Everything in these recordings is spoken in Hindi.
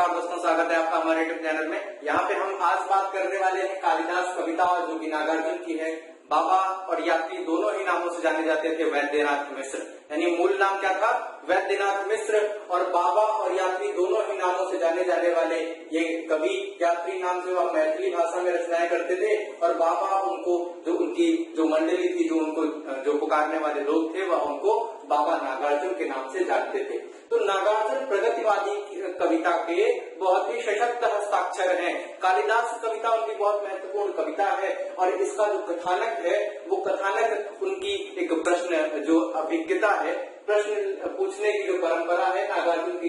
नमस्कार दोस्तों, स्वागत है आपका हमारे यूट्यूब चैनल में। यहाँ पे हम आज बात करने वाले हैं कालिदास कविता जो कि नागार्जुन की है। बाबा और यात्री दोनों ही नामों से जाने जाते थे वैद्यनाथ मिश्र, यानी मूल नाम क्या था वैद्यनाथ मिश्र, और बाबा और यात्री दोनों ही नामों से जाने जाने वाले ये कवि। यात्री नाम से वह मैथिली भाषा में रचनाएं करते थे और बाबा उनको जो उनकी जो मंडली थी, जो उनको जो पुकारने वाले लोग थे, वह उनको बाबा नागार्जुन के नाम से जानते थे। तो नागार्जुन प्रगतिवादी कविता के बहुत ही सशक्त हस्ताक्षर हैं। कालिदास कविता उनकी बहुत महत्वपूर्ण कविता है और इसका जो कथानक है वो कथानक उनकी एक प्रश्न जो अभिज्ञता है, प्रश्न पूछने की जो परंपरा है नागार्जुन की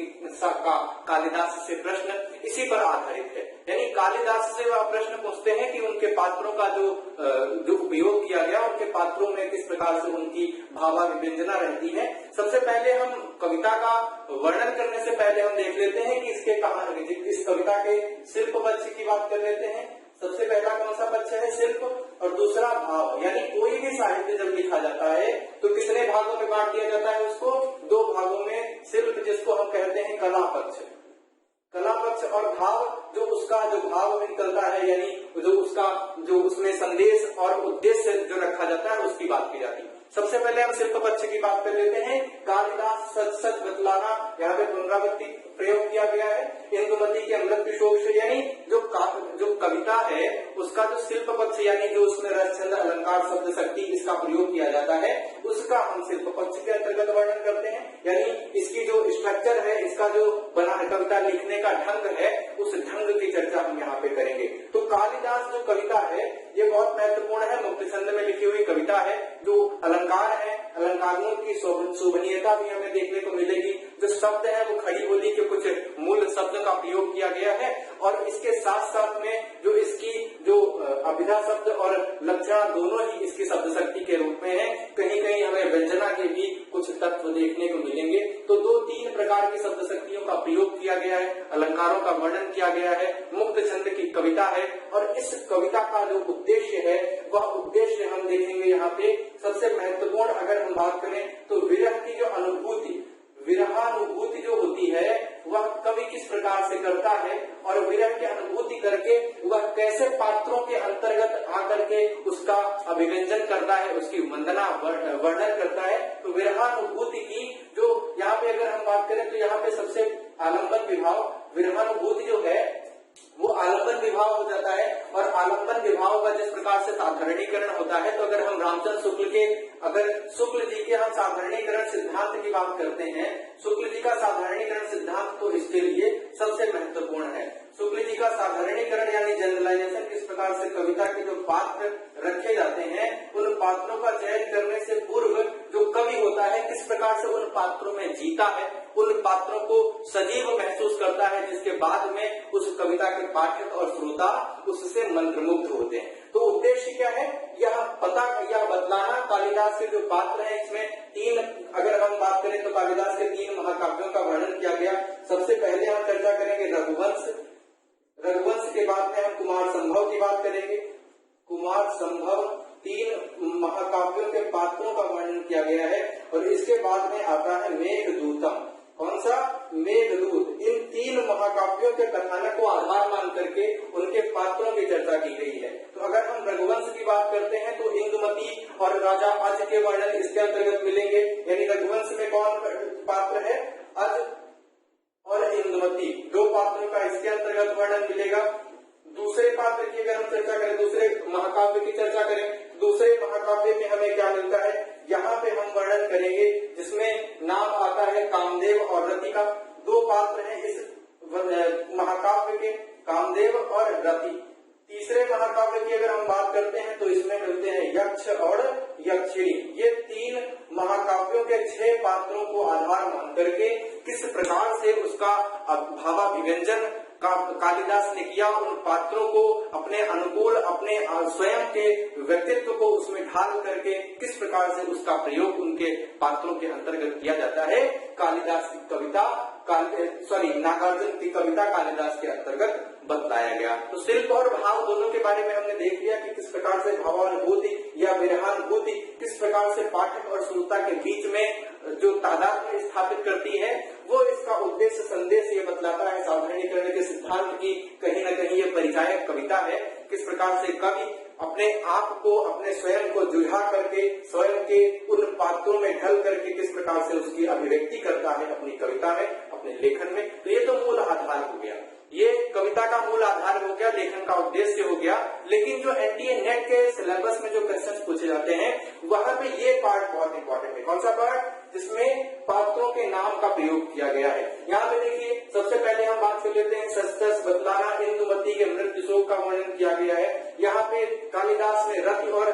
कालिदास से प्रश्न इसी पर आधारित है। यानी कालिदास से वह प्रश्न पूछते हैं कि उनके पात्रों का जो उपयोग किया गया, उनके पात्रों में किस प्रकार से उनकी भावाभिव्यंजना रहती है। सबसे पहले हम कविता का वर्णन करने से पहले हम देख लेते हैं कि इस कविता के शिल्प पक्ष की बात कर लेते हैं। सबसे पहला कौन सा पक्ष है? शिल्प, और दूसरा भाव। यानी कोई भी साहित्य जब लिखा जाता है तो कितने भागों में बांट दिया जाता है उसको? दो भागों में। शिल्प जिसको हम कहते हैं कला पक्ष, कला पक्ष, और भाव जो उसका जो भाव निकलता है, यानी जो उसमें संदेश और उद्देश्य जो रखा जाता है उसकी बात की जाती है। सबसे पहले हम शिल्प पक्ष की बात कर लेते हैं। कालिदास सच सच बतलाना, यहाँ पे पुनरावृत्ति प्रयोग किया गया है। इंदुमती के मृत्यु शोक से, यानी जो कविता है उसका जो शिल्प पक्ष यानी जो उसमें रस छंद अलंकार शब्द शक्ति इसका प्रयोग किया जाता है, उसका हम शिल्प पक्ष के अंतर्गत वर्णन करते हैं। यानी इसकी जो स्ट्रक्चर है, इसका जो बना कविता लिखने का ढंग है, उस ढंग की चर्चा हम यहाँ पे करेंगे। तो कालिदास जो कविता है ये बहुत महत्वपूर्ण है, मुक्त छंद में लिखी हुई कविता है। जो अलंकार है, अलंकारों की शोभनीयता भी हमें देखने को मिलेगी। जो शब्द है वो खड़ी बोली के कुछ मूल शब्द का प्रयोग किया गया है, और इसके साथ साथ में जो इसकी जो अभिधा शब्द और लक्षण दोनों ही इसकी शब्द शक्ति के रूप में है। कहीं कहीं हमें व्यंजना के भी कुछ तत्व देखने को मिलेंगे। तो दो तीन प्रकार की शब्द शक्तियों का प्रयोग किया गया है, अलंकारों का वर्णन किया गया है, मुक्त छंद की कविता है। और इस कविता का जो उद्देश्य है वह उद्देश्य हम देखेंगे यहाँ पे। सबसे महत्वपूर्ण अगर हम बात करें तो विरह की जो अनुभूति, विरहानुभूति जो होती है वह कवि किस प्रकार से करता है, और विरह की अनुभूति करके वह कैसे पात्रों के अंतर्गत आकर के उसका अभिव्यंजन करता है, उसकी वंदना वर्णन करता है। तो विरहानुभूति की जो यहाँ पे अगर हम बात करें तो यहाँ पे सबसे आलंबन विभाव, विरहानुभूति जो है वो आलंबन विभाव हो जाता है। और आलंबन विभाव का जिस प्रकार से साधारणीकरण होता है, तो अगर हम रामचंद्र शुक्ल जी के हम साधारणीकरण सिद्धांत की बात करते हैं, शुक्ल जी का साधारणीकरण सिद्धांत तो इसके लिए सबसे महत्वपूर्ण है। शुक्ल जी का साधारणीकरण यानी जनरलाइजेशन, किस प्रकार से कविता के जो पात्र रखे जाते हैं उन पात्रों का चयन करने से पूर्व जो कवि होता है किस प्रकार से उन पात्रों में जीता है, उन पात्रों को सजीव महसूस करता है, जिसके बाद में उस कविता के पाठक और श्रोता उससे मंत्रमुग्ध होते हैं। तो उद्देश्य क्या है? यह पता या बतलाना। कालिदास के जो पात्र हैं इसमें तीन, अगर हम बात करें तो कालिदास के तीन महाकाव्यों का वर्णन किया गया। सबसे पहले हम चर्चा करेंगे रघुवंश, रघुवंश के बाद में हम कुमार संभव की बात करेंगे। कुमार संभव तीन महाकाव्यों के पात्रों का वर्णन किया गया है। और इसके बाद में आता है मेघदूतम। कौन सा? मेघदूत। इन तीन महाकाव्यों के कथानक को आधार मान करके उनके पात्रों की चर्चा की गई है। तो अगर हम रघुवंश की बात करते हैं तो इंदुमती और राजा अज के वर्णन इसके अंतर्गत मिलेंगे। यानी रघुवंश में कौन पात्र है? अज और इंदुमती, दो पात्रों का इसके अंतर्गत वर्णन मिलेगा। दूसरे पात्र की अगर हम चर्चा करें, दूसरे महाकाव्य की चर्चा करें, दूसरे महाकाव्य में हमें क्या मिलता है? यहाँ पे हम वर्णन करेंगे जिसमें नाम आता है कामदेव और रति का। दो पात्र हैं इस महाकाव्य के, कामदेव और रति। तीसरे महाकाव्य की अगर हम बात करते हैं तो इसमें मिलते हैं यक्ष और यक्षिणी। ये तीन महाकाव्यों के 6 पात्रों को आधार मान करके किस प्रकार से उसका भावाभिव्यंजन कालिदास ने किया, उन पात्रों को अपने अनुकूल, अपने स्वयं के व्यक्तित्व को उसमें ढाल करके किस प्रकार से उसका प्रयोग उनके पात्रों के अंतर्गत किया जाता है। कालिदास की कविता नागार्जुन की कविता कालिदास के अंतर्गत बताया गया। तो शिल्प और भाव दोनों के बारे में हमने देख लिया कि किस प्रकार से भावानुभूति या विरहानुभूति किस प्रकार से पाठक और श्रोता के बीच में जो तादाद स्थापित करती है, वो इसका उद्देश्य संदेश ये बतलाता है साधारणीकरण सिद्धांत की कहीं न कहीं ये परिचायक कविता है। किस प्रकार से कवि अपने आप को, अपने स्वयं को जुझा करके, स्वयं के उन पात्रों में ढल करके किस प्रकार से उसकी अभिव्यक्ति करता है अपनी कविता में, अपने लेखन में। तो ये तो मूल आधार हो गया, ये कविता का मूल आधार हो गया, लेखन का उद्देश्य हो गया। लेकिन जो एनडीए नेट के सिलेबस में जो क्वेश्चंस पूछे जाते हैं वहां पे ये पार्ट बहुत इंपॉर्टेंट है। कौन सा पार्ट? जिसमें पात्रों के नाम का प्रयोग किया गया है। यहाँ पे देखिए, सबसे पहले हम बात कर लेते हैं सस्तस बतलाना, इंदुमती के मृत्यु शोक का वर्णन किया गया है। यहाँ पे कालिदास ने रति और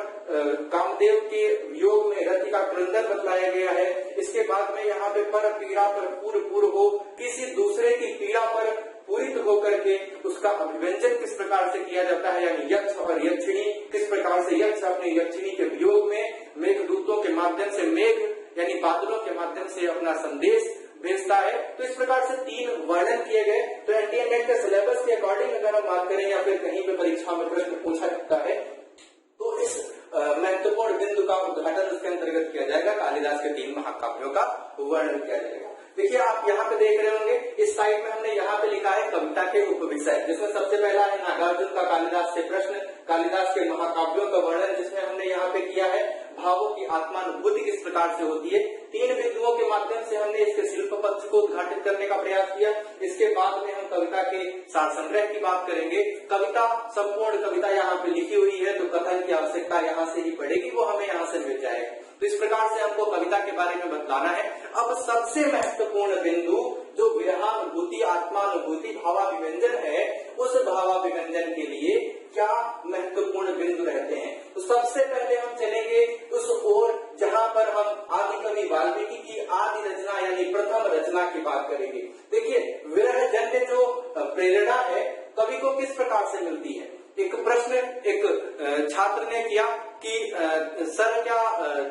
कामदेव के वियोग में रति का क्रंदन बतलाया गया है। इसके बाद में यहाँ पे पर पीड़ा पर पूर्व हो, किसी दूसरे की पीड़ा पर पूरित होकर के उसका अभिव्यंजन किस प्रकार से किया जाता है, यानी यक्ष और यक्षिणी, किस प्रकार से यक्ष अपने यक्षिणी के वियोग में मेघदूतों के माध्यम से, मेघ यानी बादलों के माध्यम से अपना संदेश भेजता है। तो इस प्रकार से 3 वर्णन किए गए। तो एनडीए नेट के सिलेबस के अकॉर्डिंग अगर हम बात करें या फिर कहीं पे परीक्षा में प्रश्न पूछा जाता है तो इस महत्वपूर्ण बिंदु का उद्घाटन उसके अंतर्गत किया जाएगा, कालिदास के 3 महाकाव्यों का वर्णन किया जाएगा। देखिए, आप यहाँ पे देख रहे होंगे, इस साइड में हमने यहाँ पे लिखा है कविता के उपविषय, जिसमें सबसे पहला है नागार्जुन का कालिदास से प्रश्न, कालिदास के महाकाव्यों का वर्णन, जिसमें हमने यहाँ पे किया है भावों की आत्मानुभूति किस प्रकार से होती है। 3 बिंदुओं के माध्यम से हमने इसके शिल्प पक्ष को उद्घाटित करने का प्रयास किया। इसके बाद में हम कविता के सार संग्रह की बात करेंगे। कविता, संपूर्ण कविता यहाँ पे लिखी हुई है, तो कथन की आवश्यकता यहाँ से ही पड़ेगी, वो हमें यहाँ से मिल जाएगा। तो इस प्रकार से हमको कविता के बारे में बतलाना है। अब सबसे महत्वपूर्ण बिंदु जो विरहानुभूति, आत्मानुभूति, भावाभिव्यंजन है, उस भावाभिव्यंजन के लिए क्या महत्वपूर्ण बिंदु रहते हैं। तो सबसे पहले हम चलेंगे उस ओर जहां पर हम आदि कवि वाल्मीकि की आदि रचना यानी प्रथम रचना की बात करेंगे। देखिए, विरह जन्य जो प्रेरणा है कवि को किस प्रकार से मिलती है। एक प्रश्न एक छात्र ने किया कि सर क्या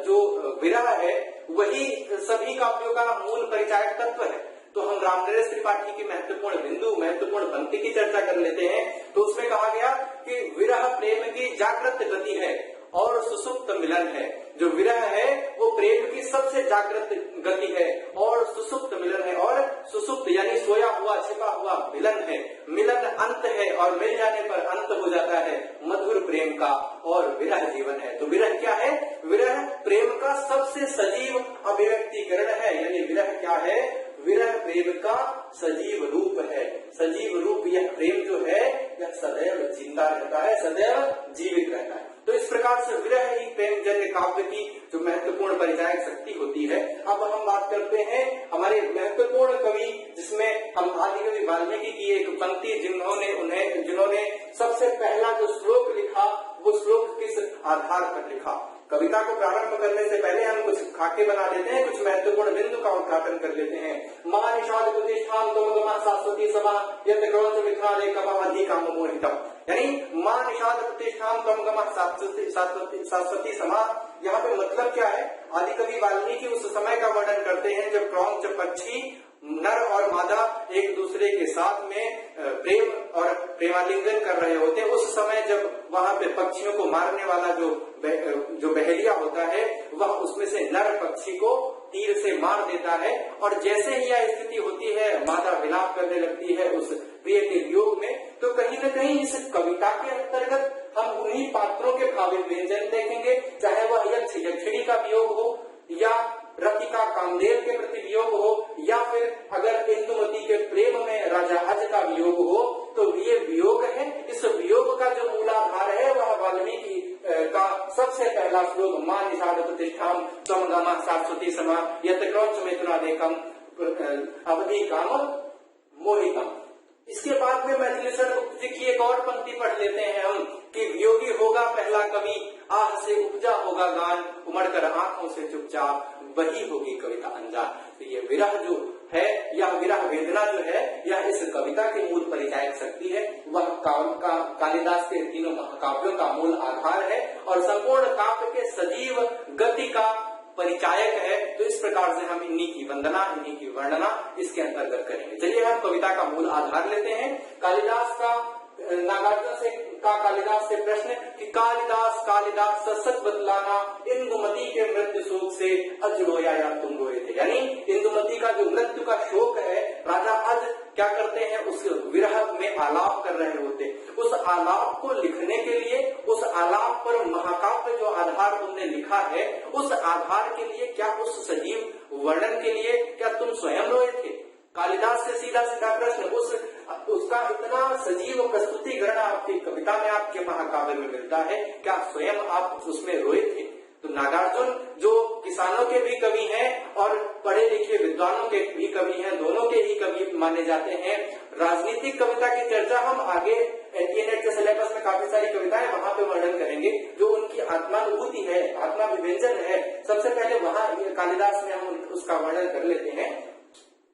जो विरह है वही सभी काव्यों का मूल परिचायक तत्व है। तो हम रामनरेश त्रिपाठी की महत्वपूर्ण बिंदु, महत्वपूर्ण पंक्ति की चर्चा कर लेते हैं। तो उसमें कहा गया कि विरह प्रेम की जागृत गति है और सुसुप्त मिलन है। जो विरह है वो प्रेम की सबसे जागृत गति है और सुसुप्त मिलन है, और सुसुप्त यानी सोया हुआ, छिपा हुआ मिलन है। मिलन अंत है और मिल जाने पर अंत हो जाता है मधुर प्रेम का, और विरह जीवन है। तो विरह क्या है? विरह प्रेम का सबसे सजीव अभिव्यक्तिकरण है। यानी विरह क्या है? विरह प्रेम का सजीव रूप है। सजीव रूप यह प्रेम जो है यह सदैव जिंदा रहता है, सदैव जीवित रहता है। तो इस प्रकार से विरह ही प्रेम जन्य काव्य की जो महत्वपूर्ण परिचायक शक्ति होती है। अब हम बात करते हैं हमारे महत्वपूर्ण कवि, जिसमें हम आदि कवि वाल्मीकि की एक पंक्ति, जिन्होंने सबसे पहला जो श्लोक लिखा वो श्लोक किस आधार पर लिखा। कविता को प्रारंभ करने से पहले हम कुछ खाके बना लेते हैं, कुछ महत्वपूर्ण बिंदु का उद्घाटन कर लेते हैं। महानिषाद प्रतिष्ठान तमगमा शाश्वती सभा यत क्रौच विख्राले कमाधि काम मोहितम, यानी मां निषाद प्रतिष्ठान तमगमा शाश्वती सभा। यहाँ पे मतलब क्या है? आदि कवि वाल्मीकि उस समय का वर्णन करते हैं जब क्रौच पक्षी, नर और मादा एक दूसरे के साथ में प्रेम और प्रेमालिंगन कर रहे होते हैं। उस समय जब वहां पे पक्षियों को मारने वाला जो बहेलिया होता है वह उसमें से नर पक्षी को तीर से मार देता है, और जैसे ही यह स्थिति होती है मादा विलाप करने लगती है उस प्रिय के वियोग में। तो कहीं न कहीं इस कविता के अंतर्गत हम उन्हीं पात्रों के भावाभिव्यंजन देखेंगे, चाहे वह यक्ष यक्षिणी का वियोग हो, या रति का कामदेव के प्रति वियोग हो, या फिर अगर इंदुमती के प्रेम में राजा अज का वियोग हो। तो ये वियोग है। इस वियोग का जो मूलाधार है वह वाल्मीकि का सबसे पहला श्लोक मां निषाद प्रतिष्ठाम तमगमा शाश्वती समा यत क्रौच मिथुनादेकम अवधि काम मोहितम। इसके बाद में मैथिली गुप्त जी की एक और पंक्ति पढ़ लेते हैं हम कि वियोगी होगा पहला कवि, आह से उपजा होगा गान, उमड़कर आंखों से चुपचाप वही होगी कविता अनजान। तो ये विरह जो है, यह विरह वेदना जो है, यह इस कविता की मूल परिचायक शक्ति है। वह कालिदास के 3 महाकाव्यों का मूल आधार है और संपूर्ण काव्य के सजीव गति का परिचायक है। तो इस प्रकार से हम इन्हीं की वंदना, इन्हीं की वर्णना इसके अंतर्गत करेंगे। चलिए हम कविता का मूल आधार लेते हैं। कालिदास का नागार्जुन का कालिदास से प्रश्न कि कालिदास सत बतलाना, इंदुमती के मृत्यु शोक से अज रोया या तुम रोए थे। यानी इंदुमती का जो मृत्यु का शोक है, राजा अज क्या करते हैं, उस विरह में आलाप कर रहे होते। उस आलाप को लिखने के लिए, उस आलाप पर महाकाव्य जो आधार तुमने लिखा है, उस आधार के लिए, क्या उस सजीव वर्णन के लिए क्या तुम स्वयं रोए थे? कालिदास से सीधा सीधा प्रश्न, उसका इतना सजीव प्रस्तुतिकरण आपकी कविता में, आपके महाकाव्य में मिलता है, क्या स्वयं आप उसमें रोए थे? तो नागार्जुन जो किसानों के भी कवि हैं और पढ़े लिखे विद्वानों के भी कवि हैं, दोनों के ही कवि माने जाते हैं। राजनीतिक कविता की चर्चा हम आगे एनटीए के सिलेबस में काफी सारी कविताएं वहां पे वर्णन करेंगे, जो उनकी आत्मानुभूति है, आत्माभिव्यंजन है। सबसे पहले वहां कालिदास में हम उसका वर्णन कर लेते हैं।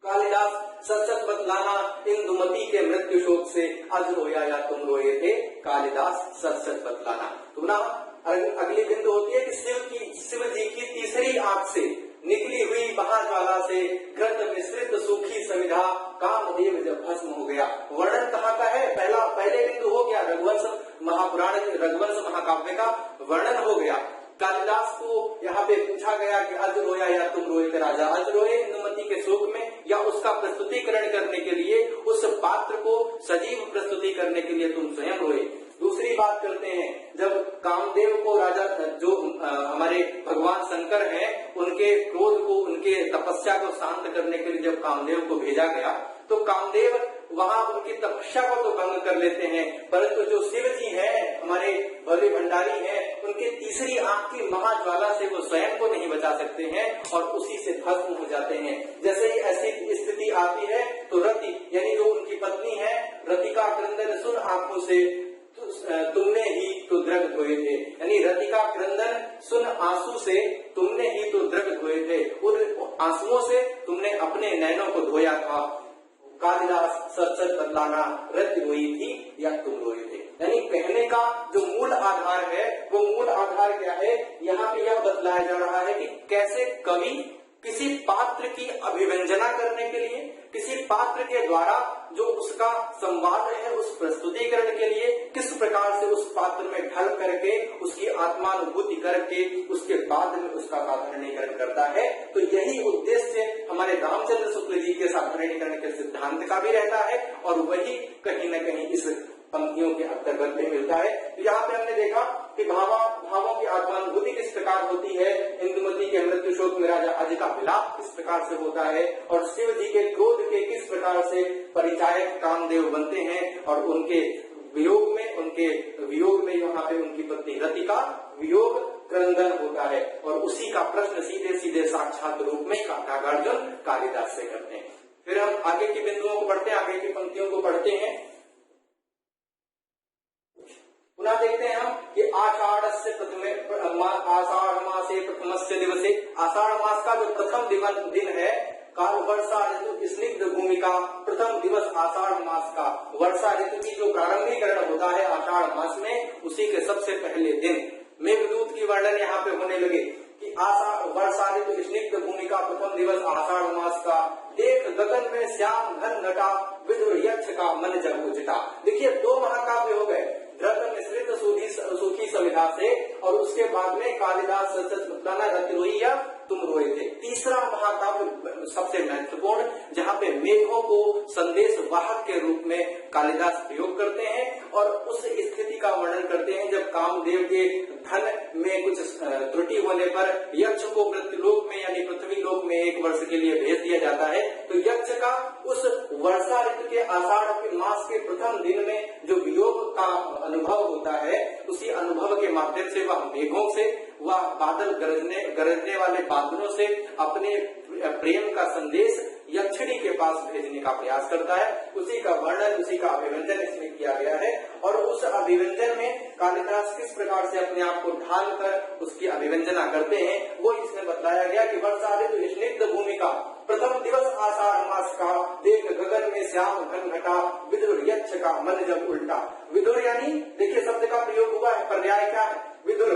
कालिदास सच बतलाना इंदुमती के मृत्यु शोक से, आज रोया या तुम रोए थे? कालिदास सच बतलाना। तो ना अगली बिंदु होती है कि शिव जी की तीसरी आंख से निकली हुई महाज्वाला से घृत मिश्रित सूखी समिधा, कामदेव जब भस्म हो गया। वर्णन कहाँ का है? पहले बिंदु हो गया रघुवंश महापुराण, रघुवंश महाकाव्य का वर्णन हो गया। कालिदास को यहाँ पे पूछा गया कि अज रोया या तुम रोए थे राजा? अज रोए इंदुमती के शोक में, या उसका प्रस्तुतिकरण करने के लिए, उस पात्र को सजीव प्रस्तुति करने के लिए तुम स्वयं रोए? दूसरी बात करते हैं, जब कामदेव को राजा, जो हमारे भगवान शंकर हैं, उनके क्रोध को, उनके तपस्या को शांत करने के लिए जब कामदेव को भेजा गया, तो कामदेव वहां उनकी तपस्या को तो भंग कर लेते हैं, परंतु जो शिव जी हैं, हमारे भोले भंडारी हैं, उनके तीसरी आंख की महाज्वाला से वो स्वयं को नहीं बचा सकते हैं और उसी से भस्म हो जाते हैं। जैसे ही ऐसी स्थिति आती है तो रति, यानी जो उनकी पत्नी है, रतिका क्रंदन सुन आंखों से तुमने ही तो द्रग धोए थे, यानी रतिका क्रंदन सुन आंसू से तुमने ही तो द्रग धोए थे, उन आंसुओं से तुमने अपने नैनों को धोया था। कालिदास सच बतलाना, रति रोई थी या तुम रोए थे? यानी कहने का जो मूल आधार है, वो मूल आधार क्या है? यहाँ पे यह बतलाया जा रहा है कि कैसे कवि किसी पात्र की अभिव्यंजना करने के लिए, किसी पात्र के द्वारा जो उसका संवाद है, उस प्रस्तुतिकरण के लिए किस प्रकार से उस पात्र में ढल करके, उसकी आत्मानुभूति करके, उसके बाद में उसका साधारणीकरण करता है। तो यही उद्देश्य हमारे रामचंद्र शुक्ल जी के साधारणीकरण के सिद्धांत का भी रहता है, और वही कहीं न कहीं इस पंक्तियों के अंतर्गत में मिलता है। तो यहाँ पे हमने देखा कि भावों की आत्मानुभूति किस प्रकार होती है, इंदुमती के मृत्यु शोक में राजा अज का विलाप किस प्रकार से होता है, और शिव जी के क्रोध के किस प्रकार से परिचायक कामदेव बनते हैं, और उनके वियोग में यहाँ पे उनकी पत्नी रतिका वियोग क्रंदन होता है, और उसी का प्रश्न सीधे सीधे साक्षात रूप में नागार्जुन कालिदास से करते हैं। फिर हम आगे की बिंदुओं को पढ़ते हैं, आगे की पंक्तियों को पढ़ते हैं। पुनः देखते हैं हम कि आषाढ़ मासे प्रथमस्य दिवसे, आषाढ़ मास का जो प्रथम दिन है, काल वर्षा ऋतु स्निग्ध भूमिका, प्रथम दिवस आषाढ़ मास का, वर्षा ऋतु की जो प्रारंभीकरण होता है आषाढ़ मास में, उसी के सबसे पहले दिन मेघदूत की वर्णन यहाँ पे होने लगे कि वर्षा ऋतु स्निग्ध भूमिका, प्रथम दिवस आषाढ़ मास का, देख गगन में श्याम घन घटा, विदुर यक्ष का मन जब उजटा। देखिए, दो महाकाव्य हो गए, घृत मिश्रित सूखी समिधा से, और उसके बाद में कालिदास सच बतलाना, रति रोई या तुम रोए थे। तीसरा महाकाव्य सबसे महत्वपूर्ण, जहाँ पे मेघों को संदेश वाहक के रूप में कालिदास प्रयोग करते हैं, और उस स्थिति का वर्णन करते हैं जब कामदेव के धन में कुछ त्रुटि होने पर यक्ष को मृत्युलोक में, यानी पृथ्वी लोक में 1 वर्ष के लिए भेज दिया जाता है। तो यक्ष का उस वर्षा ऋतु के आषाढ़ के मास के प्रथम दिन में जो वियोग का अनुभव होता है, उसी अनुभव के माध्यम से वह मेघों से, वह बादल गरजने वाले बादलों से अपने प्रेम का संदेश यक्षिणी के पास भेजने का प्रयास करता है। उसी का वर्णन, उसी का अभिव्यंजन इसमें किया गया है, और उस अभिव्यंजन में कालिदास किस प्रकार से अपने आप को ढाल कर उसकी अभिव्यंजना करते हैं, वो इसमें बताया गया कि वर्षा ऋतु स्निग्ध भूमिका, प्रथम दिवस आषाढ़ मास का, देख गगन में श्याम घन घटा, विदुर यक्ष का मन जब उल्टा। विदुर यानी देखिए शब्द का प्रयोग हुआ है, पर्याय क्या है? विदुर,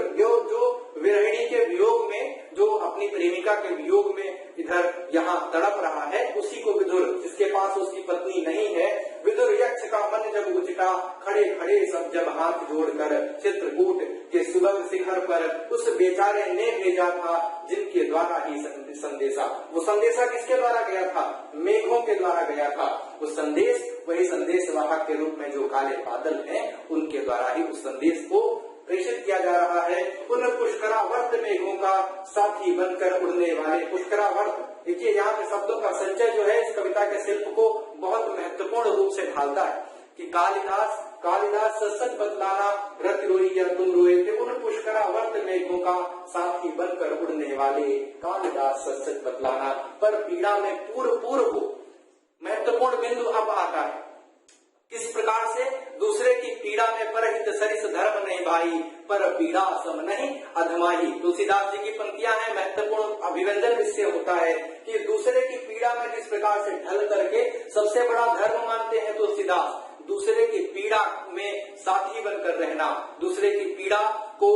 जो विरहिणी के वियोग में, जो अपनी प्रेमिका के वियोग में इधर यहाँ तड़प रहा है, उसी को विदुर, जिसके पास उसकी पत्नी नहीं है। विदुर यक्ष का मन जब उचटा, खड़े खड़े सब जब हाथ जोड़कर चित्रकूट के सुबह पर्वत शिखर पर उस बेचारे ने भेजा था, जिनके द्वारा ही संदेशा, वो संदेशा किसके द्वारा गया था? मेघों के द्वारा गया था। वो संदेश वही संदेश वाहक के रूप में जो काले बादल हैं, उनके द्वारा ही उस संदेश को प्रेषित किया जा रहा है। उन पुष्करावर्त मेघों का साथी बनकर उड़ने वाले, पुष्करावर्त, देखिए यहाँ पे शब्दों का संचय जो है इस कविता के शिल्प को बहुत महत्वपूर्ण रूप से ढालता है कि कालिदास सच सच बतलाना, रति रोई या तुम रोए थे, उन पुष्करावर्त मेघों का साथी बनकर उड़ने वाले, कालिदास सच सच बतलाना, पर पीड़ा में पूर्व हो। महत्वपूर्ण बिंदु अब आता है, किस प्रकार से? दूसरे की पीड़ा में परहित सरिस धर्म नहीं भाई, पर पीड़ा सम नहीं अधमाई। तुलसीदास जी की पंक्तियां हैं, महत्वपूर्ण अभिव्यंजन इससे होता है कि दूसरे की पीड़ा में किस प्रकार से ढल करके सबसे बड़ा धर्म मानते हैं तुलसीदास, दूसरे की पीड़ा में साथी बनकर रहना, दूसरे की पीड़ा को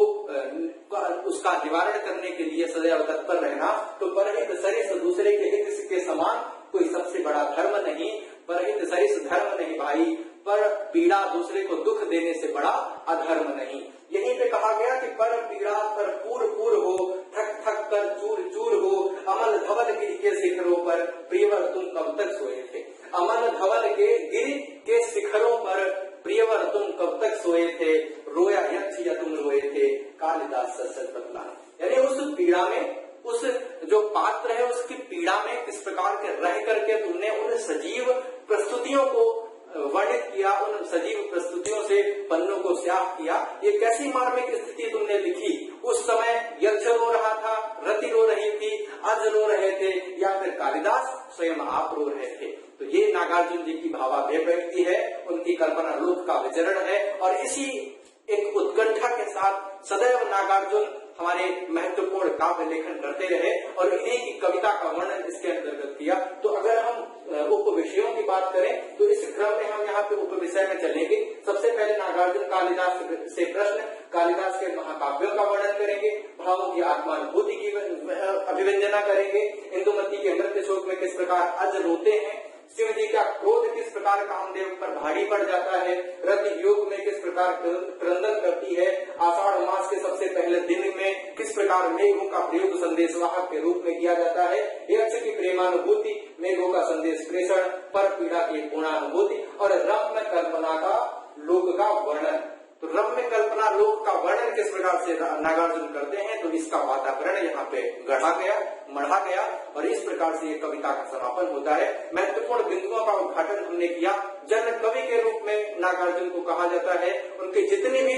उसका निवारण करने के लिए सदैव तत्पर रहना। तो परहित सरिस, दूसरे के हित के समान कोई सबसे बड़ा धर्म नहीं, परहित सरिस धर्म नहीं भाई, पर पीड़ा दूसरे को दुख देने से बड़ा अधर्म नहीं। यहीं पे कहा गया कि पर पीड़ा पर पूर हो, थक थक कर चूर चूर हो, अमल धवल गिर के शिखरों पर प्रियवर तुम कब तक सोए थे। अमल धवल के गिर के शिखरों पर प्रियवर तुम कब तक सोए थे, रोया यक्ष या तुम रोए थे, कालिदास सच सच बतलाना। यानी उस पीड़ा में, उस जो पात्र है उसकी पीड़ा में किस प्रकार के रह करके तुमने उन सजीव प्रस्तुतियों को वर्णित किया, उन सजीव प्रस्तुतियों से पन्नों को स्याह किया। ये कैसी मार्मिक स्थिति तुमने लिखी? उस समय यक्ष रो रहा था, रति रो रही थी, अज रो रहे थे, या फिर कालिदास स्वयं आप रो रहे थे। तो ये नागार्जुन जी की भावाभिव्यक्ति है, उनकी कल्पना लोक का विचरण है, और इसी एक उत्कंठा के साथ सदैव नागार्जुन हमारे महत्वपूर्ण काव्य लेखन करते रहे और इन्हीं की कविता का वर्णन इसके अंतर्गत किया। तो अगर हम उप विषयों की बात करें तो इस क्रम में हम यहाँ पे उप विषय में चलेंगे। सबसे पहले नागार्जुन कालिदास से प्रश्न, कालिदास के महाकाव्यों का वर्णन करेंगे, भावों की आत्मानुभूति की अभिव्यंजना करेंगे, इंदुमती के नृत्य शोक में किस प्रकार अज रोते हैं, शिव जी का क्रोध किस प्रकार कामदेव पर भारी पड़ जाता है, रति योग में किस प्रकार क्रंदन करती है, आषाढ़ मास के सबसे पहले दिन में किस प्रकार मेघों का प्रयोग संदेशवाहक के रूप में किया जाता है, यक्ष की प्रेमानुभूति, मेघों का संदेश प्रेषण, पर पीड़ा की पूर्णानुभूति, और रम्य कल्पना का लोक का वर्णन। तो रम्य कल्पना लोक का वर्णन किस प्रकार से नागार्जुन करते हैं, तो इसका वातावरण यहाँ पे मढ़ा गया और इस प्रकार से ये कविता का समापन होता है। महत्वपूर्ण बिंदुओं का उद्घाटन हमने किया। जन कवि के रूप में नागार्जुन को कहा जाता है। उनके जितनी भी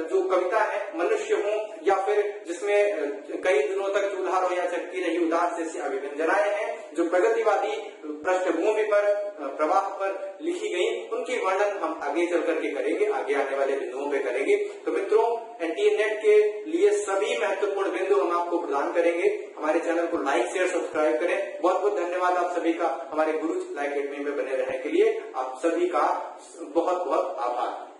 जो कविता है, मनुष्य हो या फिर जिसमें कई दिनों तक चूल्हा रोया चटकी रही उदास जैसी अभिव्यंजनाएं हैं, जो प्रगतिवादी पृष्ठभूमि पर प्रवाह पर लिखी गई, उनकी वर्णन हम आगे चल करके करेंगे, आगे आने वाले बिंदुओं पे करेंगे। तो मित्रों, एनटीए नेट के लिए सभी महत्वपूर्ण बिंदु हम आपको प्रदान करेंगे। हमारे चैनल को लाइक शेयर सब्सक्राइब करें। बहुत बहुत धन्यवाद आप सभी का हमारे गुरु लाइव अकेडमी में बने रहने के लिए। आप सभी का बहुत बहुत आभार।